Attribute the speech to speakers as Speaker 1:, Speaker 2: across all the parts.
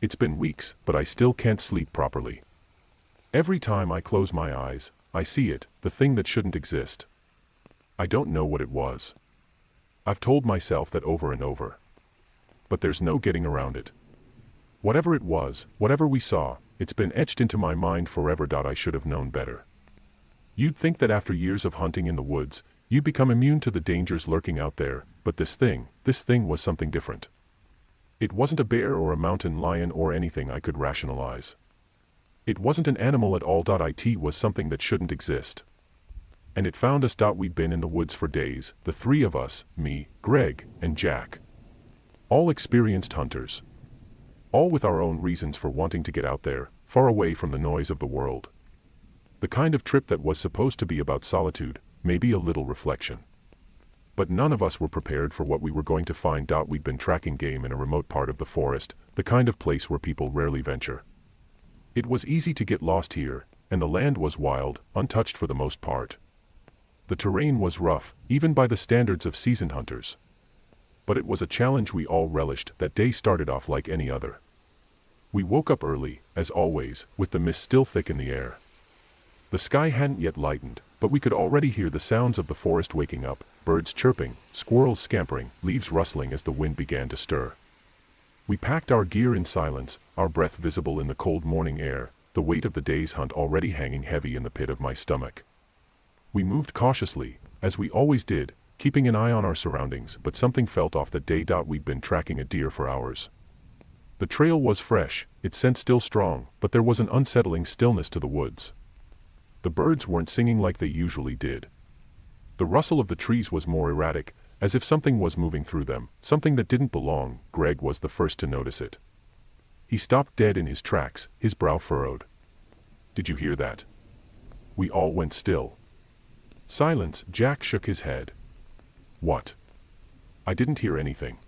Speaker 1: It's been weeks, but I still can't sleep properly. Every time I close my eyes, I see it, the thing that shouldn't exist. I don't know what it was. I've told myself that over and over. But there's no getting around it. Whatever it was, whatever we saw, it's been etched into my mind forever. I should have known better. You'd think that after years of hunting in the woods, you'd become immune to the dangers lurking out there, but this thing was something different. It wasn't a bear or a mountain lion or anything I could rationalize. It wasn't an animal at all. It was something that shouldn't exist. And it found us. We'd been in the woods for days, the three of us, me, Greg, and Jack. All experienced hunters. All with our own reasons for wanting to get out there, far away from the noise of the world. The kind of trip that was supposed to be about solitude, maybe a little reflection. But none of us were prepared for what we were going to find. We'd been tracking game in a remote part of the forest, the kind of place where people rarely venture. It was easy to get lost here, and the land was wild, untouched for the most part. The terrain was rough, even by the standards of seasoned hunters. But it was a challenge we all relished. That day started off like any other. We woke up early, as always, with the mist still thick in the air. The sky hadn't yet lightened, but we could already hear the sounds of the forest waking up, birds chirping, squirrels scampering, leaves rustling as the wind began to stir. We packed our gear in silence, our breath visible in the cold morning air, the weight of the day's hunt already hanging heavy in the pit of my stomach. We moved cautiously, as we always did, keeping an eye on our surroundings, but something felt off that day. We'd been tracking a deer for hours. The trail was fresh, its scent still strong, but there was an unsettling stillness to the woods. The birds weren't singing like they usually did. The rustle of the trees was more erratic, as if something was moving through them, something that didn't belong. Greg was the first to notice it. He stopped dead in his tracks, his brow furrowed. "Did you hear that?" We all went still. Silence. Jack shook his head. "What?" "I didn't hear anything."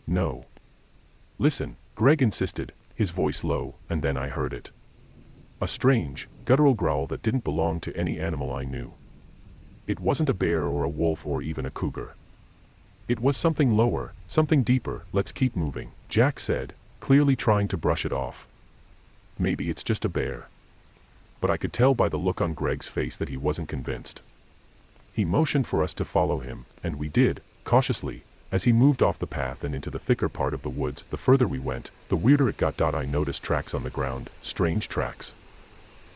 Speaker 1: "No." "Listen," Greg insisted, his voice low, and then I heard it. A strange, guttural growl that didn't belong to any animal I knew. It wasn't a bear or a wolf or even a cougar. It was something lower, something deeper. "Let's keep moving," Jack said, clearly trying to brush it off. "Maybe it's just a bear." But I could tell by the look on Greg's face that he wasn't convinced. He motioned for us to follow him, and we did, cautiously, as he moved off the path and into the thicker part of the woods. The further we went, the weirder it got. I noticed tracks on the ground, strange tracks.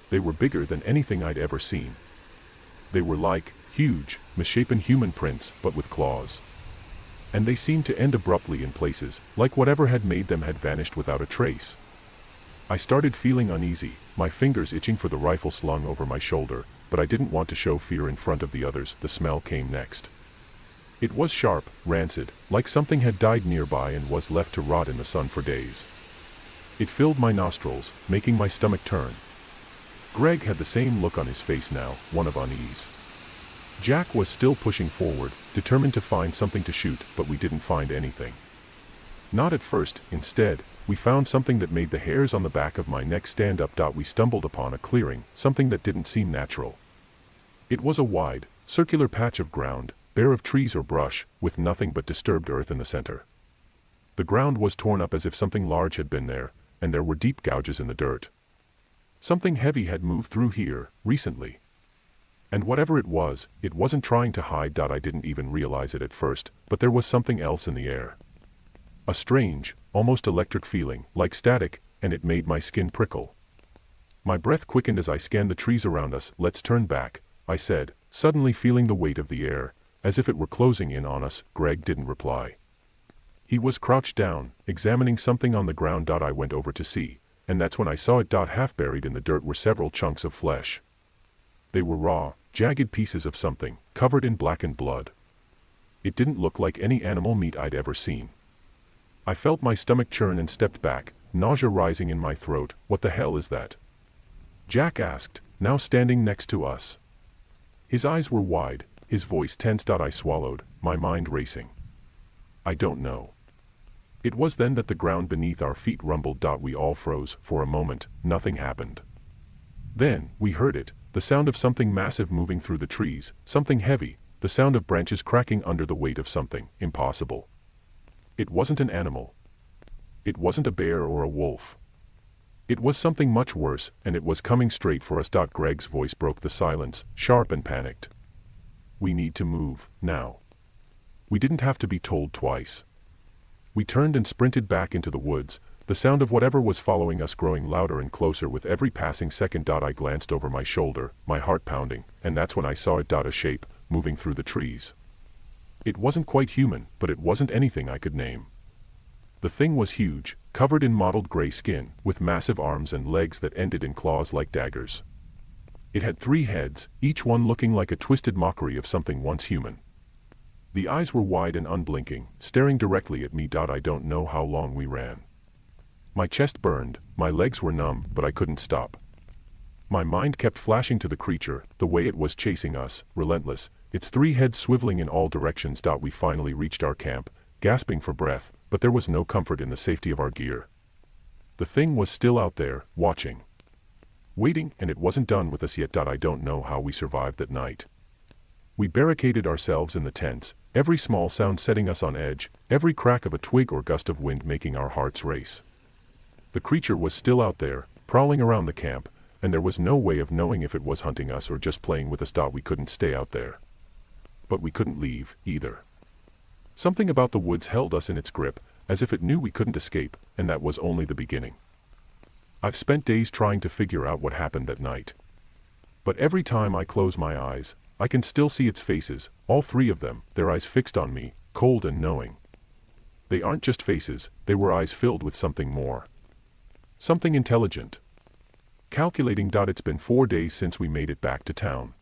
Speaker 1: They were bigger than anything I'd ever seen. They were like huge, misshapen human prints, but with claws. And they seemed to end abruptly in places, like whatever had made them had vanished without a trace. I started feeling uneasy, my fingers itching for the rifle slung over my shoulder, but I didn't want to show fear in front of the others. The smell came next. It was sharp, rancid, like something had died nearby and was left to rot in the sun for days. It filled my nostrils, making my stomach turn. Greg had the same look on his face now, one of unease. Jack was still pushing forward, determined to find something to shoot, but we didn't find anything. Not at first. Instead, we found something that made the hairs on the back of my neck stand up. We stumbled upon a clearing, something that didn't seem natural. It was a wide, circular patch of ground, bare of trees or brush, with nothing but disturbed earth in the center. The ground was torn up as if something large had been there, and there were deep gouges in the dirt. Something heavy had moved through here, recently. And whatever it was, it wasn't trying to hide. I didn't even realize it at first, but there was something else in the air. A strange, almost electric feeling, like static, and it made my skin prickle. My breath quickened as I scanned the trees around us. "Let's turn back," I said, suddenly feeling the weight of the air, as if it were closing in on us. Greg didn't reply. He was crouched down, examining something on the ground. I went over to see, and that's when I saw it. Half buried in the dirt were several chunks of flesh. They were raw, jagged pieces of something, covered in blackened blood. It didn't look like any animal meat I'd ever seen. I felt my stomach churn and stepped back, nausea rising in my throat. "What the hell is that?" Jack asked, now standing next to us. His eyes were wide, his voice tense. I swallowed, my mind racing. "I don't know." It was then that the ground beneath our feet rumbled. We all froze. For a moment, nothing happened. Then, we heard it, the sound of something massive moving through the trees, something heavy, the sound of branches cracking under the weight of something impossible. It wasn't an animal. It wasn't a bear or a wolf. It was something much worse, and it was coming straight for us. Greg's voice broke the silence, sharp and panicked. We need to move, now. We didn't have to be told twice. We turned and sprinted back into the woods, the sound of whatever was following us growing louder and closer with every passing second. I glanced over my shoulder, my heart pounding, and that's when I saw it. A shape, moving through the trees. It wasn't quite human, but it wasn't anything I could name. The thing was huge, covered in mottled gray skin, with massive arms and legs that ended in claws like daggers. It had 3 heads, each one looking like a twisted mockery of something once human. The eyes were wide and unblinking, staring directly at me. I don't know how long we ran. My chest burned, my legs were numb, but I couldn't stop. My mind kept flashing to the creature, the way it was chasing us, relentless, its 3 heads swiveling in all directions. We finally reached our camp, gasping for breath, but there was no comfort in the safety of our gear. The thing was still out there, watching. Waiting, and it wasn't done with us yet. I don't know how we survived that night. We barricaded ourselves in the tents, every small sound setting us on edge, every crack of a twig or gust of wind making our hearts race. The creature was still out there, prowling around the camp, and there was no way of knowing if it was hunting us or just playing with us. We couldn't stay out there. But we couldn't leave, either. Something about the woods held us in its grip, as if it knew we couldn't escape, and that was only the beginning. I've spent days trying to figure out what happened that night. But every time I close my eyes, I can still see its faces, all 3 of them, their eyes fixed on me, cold and knowing. They aren't just faces, they were eyes filled with something more. Something intelligent. Calculating. It's been 4 days since we made it back to town.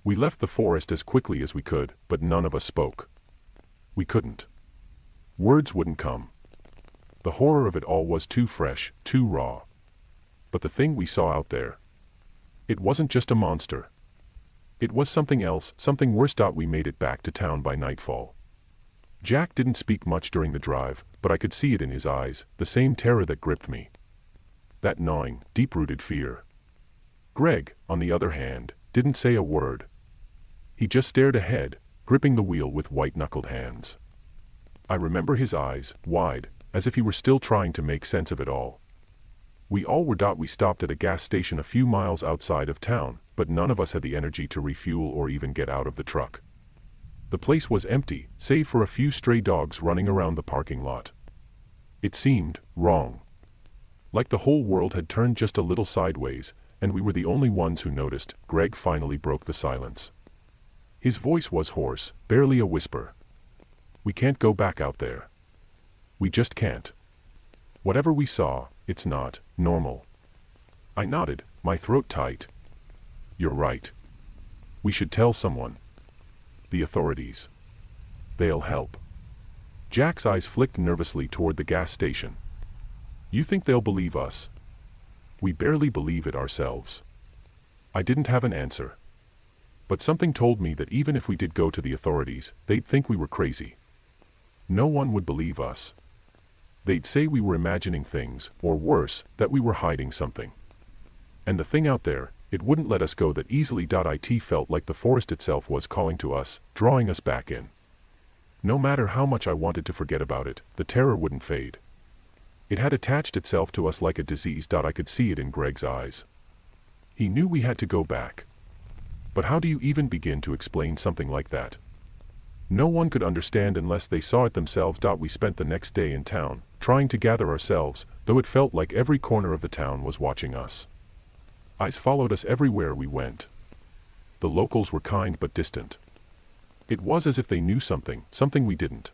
Speaker 1: We left the forest as quickly as we could, but none of us spoke. We couldn't. Words wouldn't come. The horror of it all was too fresh, too raw. But the thing we saw out there, it wasn't just a monster. It was something else, something worse. We made it back to town by nightfall. Jack didn't speak much during the drive, but I could see it in his eyes, the same terror that gripped me. That gnawing, deep-rooted fear. Greg, on the other hand, didn't say a word. He just stared ahead, gripping the wheel with white-knuckled hands. I remember his eyes, wide, as if he were still trying to make sense of it all. We all were. We stopped at a gas station a few miles outside of town, but none of us had the energy to refuel or even get out of the truck. The place was empty, save for a few stray dogs running around the parking lot. It seemed wrong. Like the whole world had turned just a little sideways, and we were the only ones who noticed. Greg finally broke the silence. His voice was hoarse, barely a whisper. We can't go back out there. We just can't. Whatever we saw, it's not normal. I nodded, my throat tight. You're right. We should tell someone. The authorities. They'll help. Jack's eyes flicked nervously toward the gas station. You think they'll believe us? We barely believe it ourselves. I didn't have an answer. But something told me that even if we did go to the authorities, they'd think we were crazy. No one would believe us. They'd say we were imagining things, or worse, that we were hiding something. And the thing out there, it wouldn't let us go that easily. It felt like the forest itself was calling to us, drawing us back in. No matter how much I wanted to forget about it, the terror wouldn't fade. It had attached itself to us like a disease. I could see it in Greg's eyes. He knew we had to go back. But how do you even begin to explain something like that? No one could understand unless they saw it themselves. We spent the next day in town, trying to gather ourselves, though it felt like every corner of the town was watching us. Eyes followed us everywhere we went. The locals were kind but distant. It was as if they knew something we didn't.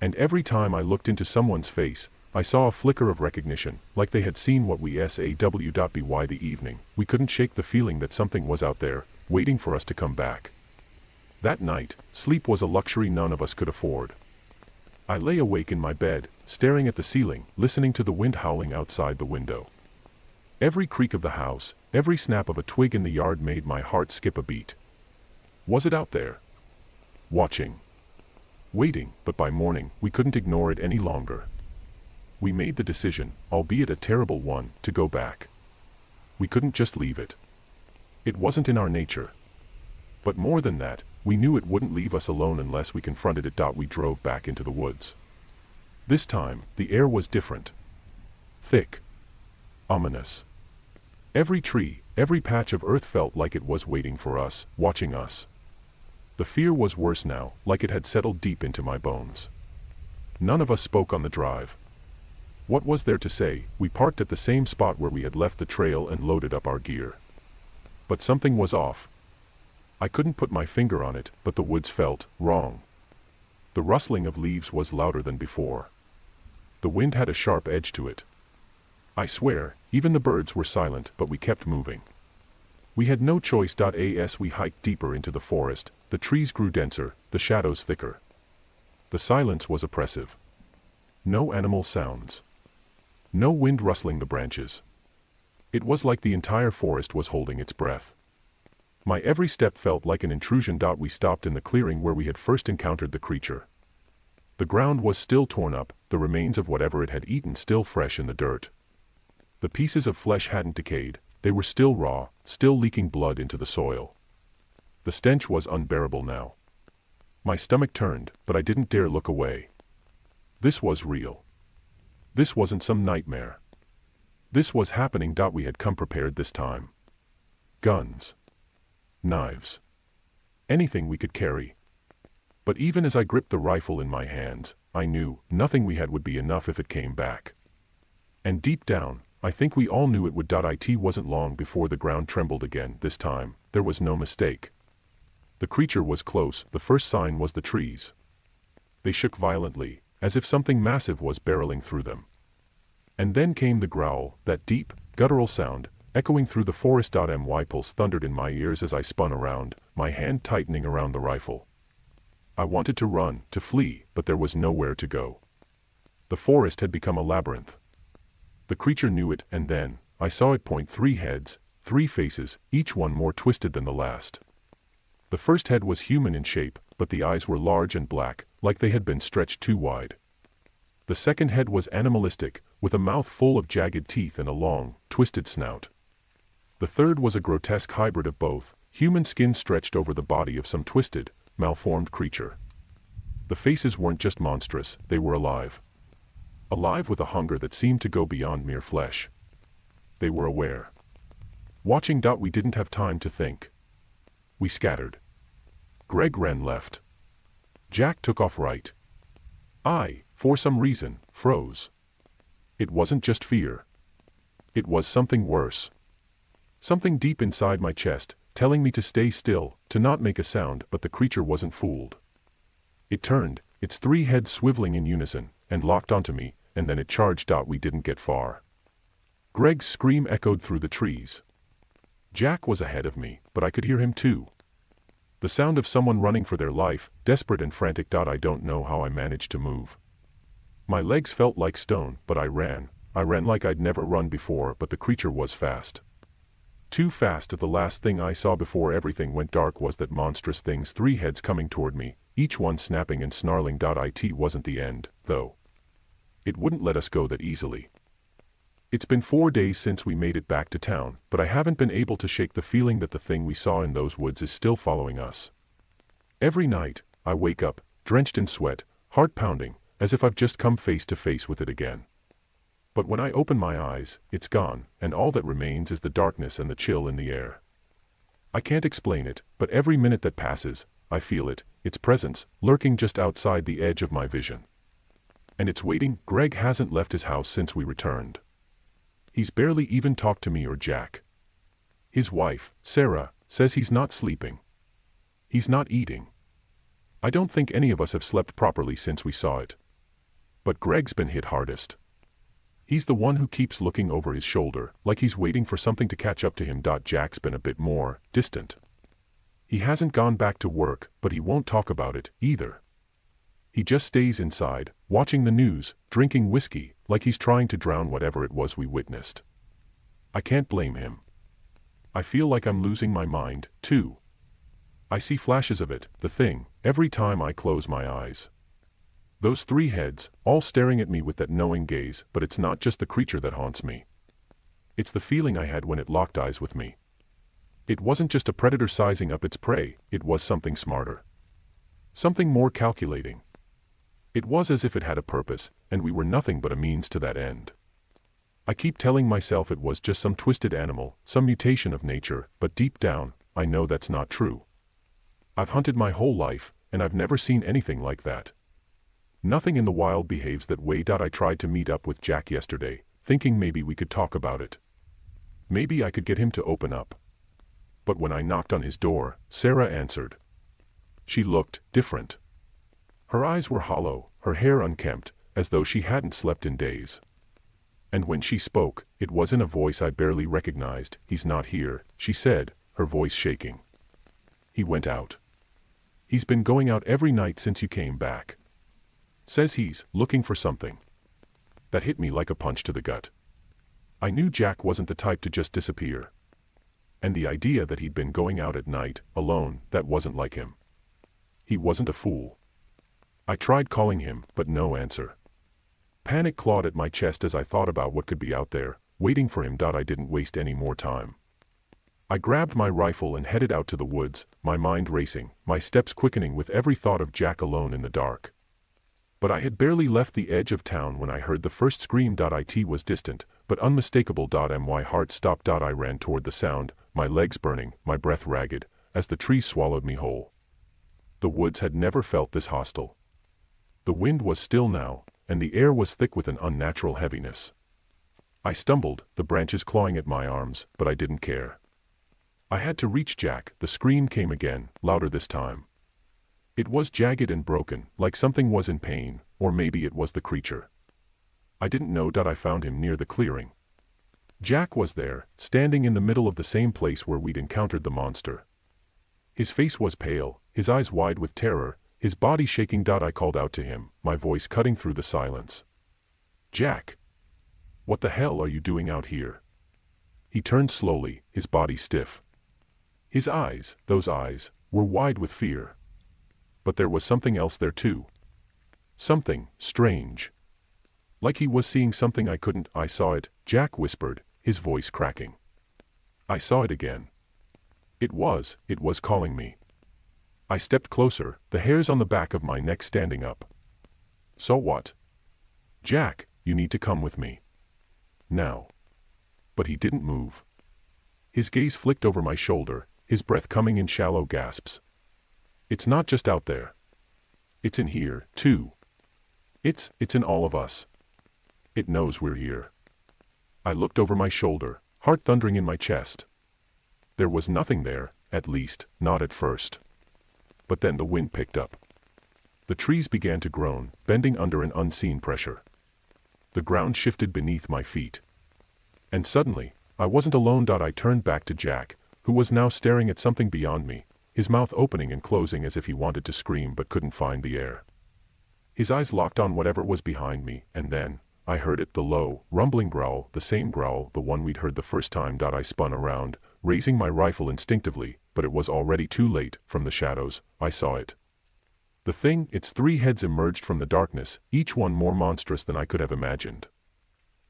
Speaker 1: And every time I looked into someone's face, I saw a flicker of recognition, like they had seen what we saw. By the evening, we couldn't shake the feeling that something was out there, waiting for us to come back. That night, sleep was a luxury none of us could afford. I lay awake in my bed, staring at the ceiling, listening to the wind howling outside the window. Every creak of the house, every snap of a twig in the yard made my heart skip a beat. Was it out there? Watching. Waiting, but by morning, we couldn't ignore it any longer. We made the decision, albeit a terrible one, to go back. We couldn't just leave it. It wasn't in our nature. But more than that, we knew it wouldn't leave us alone unless we confronted it. We drove back into the woods. This time, the air was different. Thick. Ominous. Every tree, every patch of earth felt like it was waiting for us, watching us. The fear was worse now, like it had settled deep into my bones. None of us spoke on the drive. What was there to say? We parked at the same spot where we had left the trail and loaded up our gear. But something was off. I couldn't put my finger on it, but the woods felt wrong. The rustling of leaves was louder than before. The wind had a sharp edge to it. I swear, even the birds were silent, but we kept moving. We had no choice. As we hiked deeper into the forest, the trees grew denser, the shadows thicker. The silence was oppressive. No animal sounds. No wind rustling the branches. It was like the entire forest was holding its breath. My every step felt like an intrusion. We stopped in the clearing where we had first encountered the creature. The ground was still torn up, the remains of whatever it had eaten still fresh in the dirt. The pieces of flesh hadn't decayed, they were still raw, still leaking blood into the soil. The stench was unbearable now. My stomach turned, but I didn't dare look away. This was real. This wasn't some nightmare. This was happening. We had come prepared this time. Guns. Knives. Anything we could carry. But even as I gripped the rifle in my hands, I knew nothing we had would be enough if it came back. And deep down, I think we all knew it would. It wasn't long before the ground trembled again. This time, there was no mistake. The creature was close. The first sign was the trees. They shook violently, as if something massive was barreling through them. And then came the growl, that deep, guttural sound, echoing through the forest. My pulse thundered in my ears as I spun around, my hand tightening around the rifle. I wanted to run, to flee, but there was nowhere to go. The forest had become a labyrinth. The creature knew it, and then, I saw it point 3 heads, 3 faces, each one more twisted than the last. The first head was human in shape, but the eyes were large and black, like they had been stretched too wide. The second head was animalistic, with a mouth full of jagged teeth and a long, twisted snout. The third was a grotesque hybrid of both, human skin stretched over the body of some twisted, malformed creature. The faces weren't just monstrous, they were alive. Alive with a hunger that seemed to go beyond mere flesh. They were aware. Watching. We didn't have time to think. We scattered. Greg ran left. Jack took off right. I, for some reason, froze. It wasn't just fear. It was something worse. Something deep inside my chest, telling me to stay still, to not make a sound, but the creature wasn't fooled. It turned, its 3 heads swiveling in unison, and locked onto me, and then it charged. We didn't get far. Greg's scream echoed through the trees. Jack was ahead of me, but I could hear him too. The sound of someone running for their life, desperate and frantic. I don't know how I managed to move. My legs felt like stone, but I ran like I'd never run before, but the creature was fast. Too fast. The last thing I saw before everything went dark was that monstrous thing's 3 heads coming toward me, each one snapping and snarling. It wasn't the end, though. It wouldn't let us go that easily. It's been 4 days since we made it back to town, but I haven't been able to shake the feeling that the thing we saw in those woods is still following us. Every night, I wake up, drenched in sweat, heart pounding, as if I've just come face to face with it again. But when I open my eyes, it's gone, and all that remains is the darkness and the chill in the air. I can't explain it, but every minute that passes, I feel it, its presence, lurking just outside the edge of my vision. And it's waiting. Greg hasn't left his house since we returned. He's barely even talked to me or Jack. His wife, Sarah, says he's not sleeping. He's not eating. I don't think any of us have slept properly since we saw it. But Greg's been hit hardest. He's the one who keeps looking over his shoulder, like he's waiting for something to catch up to him. Jack's been a bit more distant. He hasn't gone back to work, but he won't talk about it, either. He just stays inside, watching the news, drinking whiskey, like he's trying to drown whatever it was we witnessed. I can't blame him. I feel like I'm losing my mind, too. I see flashes of it, the thing, every time I close my eyes. Those 3 heads, all staring at me with that knowing gaze, but it's not just the creature that haunts me. It's the feeling I had when it locked eyes with me. It wasn't just a predator sizing up its prey, it was something smarter. Something more calculating. It was as if it had a purpose, and we were nothing but a means to that end. I keep telling myself it was just some twisted animal, some mutation of nature, but deep down, I know that's not true. I've hunted my whole life, and I've never seen anything like that. Nothing in the wild behaves that way. I tried to meet up with Jack yesterday, thinking maybe we could talk about it. Maybe I could get him to open up. But when I knocked on his door, Sarah answered. She looked different. Her eyes were hollow, her hair unkempt, as though she hadn't slept in days. And when she spoke, it was in a voice I barely recognized. "He's not here," she said, her voice shaking. "He went out. He's been going out every night since you came back. Says he's looking for something." That hit me like a punch to the gut. I knew Jack wasn't the type to just disappear. And the idea that he'd been going out at night, alone, that wasn't like him. He wasn't a fool. I tried calling him, but no answer. Panic clawed at my chest as I thought about what could be out there, waiting for him. I didn't waste any more time. I grabbed my rifle and headed out to the woods, my mind racing, my steps quickening with every thought of Jack alone in the dark. But I had barely left the edge of town when I heard the first scream. It was distant, but unmistakable. My heart stopped. I ran toward the sound, my legs burning, my breath ragged, as the trees swallowed me whole. The woods had never felt this hostile. The wind was still now, and the air was thick with an unnatural heaviness. I stumbled, the branches clawing at my arms, but I didn't care. I had to reach Jack. The scream came again, louder this time. It was jagged and broken, like something was in pain, or maybe it was the creature. I didn't know. I found him near the clearing. Jack was there, standing in the middle of the same place where we'd encountered the monster. His face was pale, his eyes wide with terror, his body shaking. I called out to him, my voice cutting through the silence. "Jack! What the hell are you doing out here?" He turned slowly, his body stiff. His eyes, those eyes, were wide with fear. But there was something else there too. Something strange. Like he was seeing something I couldn't. "I saw it," Jack whispered, his voice cracking. "I saw it again. It was calling me." I stepped closer, the hairs on the back of my neck standing up. "So what?" "Jack, you need to come with me. Now." But he didn't move. His gaze flicked over my shoulder, his breath coming in shallow gasps. "It's not just out there. It's in here, too. It's in all of us. It knows we're here." I looked over my shoulder, heart thundering in my chest. There was nothing there, at least, not at first. But then the wind picked up. The trees began to groan, bending under an unseen pressure. The ground shifted beneath my feet. And suddenly, I wasn't alone. I turned back to Jack, who was now staring at something beyond me, his mouth opening and closing as if he wanted to scream but couldn't find the air. His eyes locked on whatever was behind me, and then, I heard it, the low, rumbling growl, the same growl, the one we'd heard the first time. I spun around, raising my rifle instinctively, but it was already too late. From the shadows, I saw it. The thing, its three heads emerged from the darkness, each one more monstrous than I could have imagined.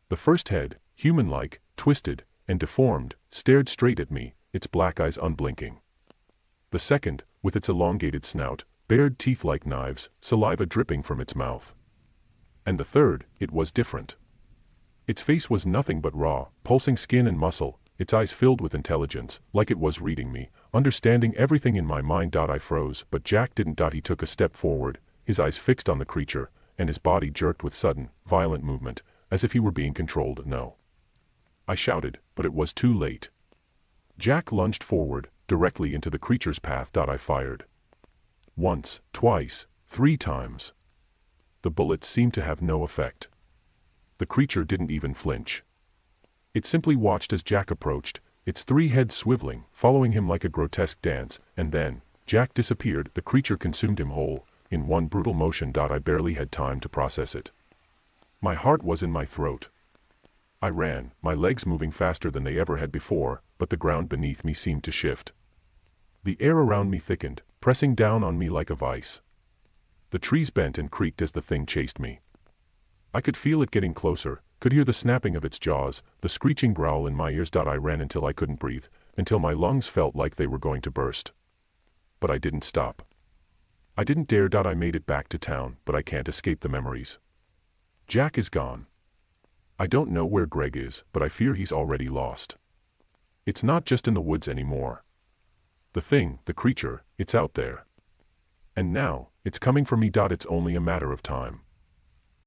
Speaker 1: The first head, human-like, twisted, and deformed, stared straight at me, its black eyes unblinking. The second, with its elongated snout, bared teeth like knives, saliva dripping from its mouth. And the third, it was different. Its face was nothing but raw, pulsing skin and muscle, its eyes filled with intelligence, like it was reading me, understanding everything in my mind. I froze, but Jack didn't. He took a step forward, his eyes fixed on the creature, and his body jerked with sudden, violent movement, as if he were being controlled. "No." I shouted, but it was too late. Jack lunged forward, directly into the creature's path. I fired. Once, twice, 3 times. The bullets seemed to have no effect. The creature didn't even flinch. It simply watched as Jack approached, its 3 heads swiveling, following him like a grotesque dance, and then, Jack disappeared. The creature consumed him whole, in one brutal motion. I barely had time to process it. My heart was in my throat. I ran, my legs moving faster than they ever had before, but the ground beneath me seemed to shift. The air around me thickened, pressing down on me like a vice. The trees bent and creaked as the thing chased me. I could feel it getting closer, could hear the snapping of its jaws, the screeching growl in my ears. I ran until I couldn't breathe, until my lungs felt like they were going to burst. But I didn't stop. I didn't dare. I made it back to town, but I can't escape the memories. Jack is gone. I don't know where Greg is, but I fear he's already lost. It's not just in the woods anymore. The thing, the creature, it's out there. And now, it's coming for me. It's only a matter of time.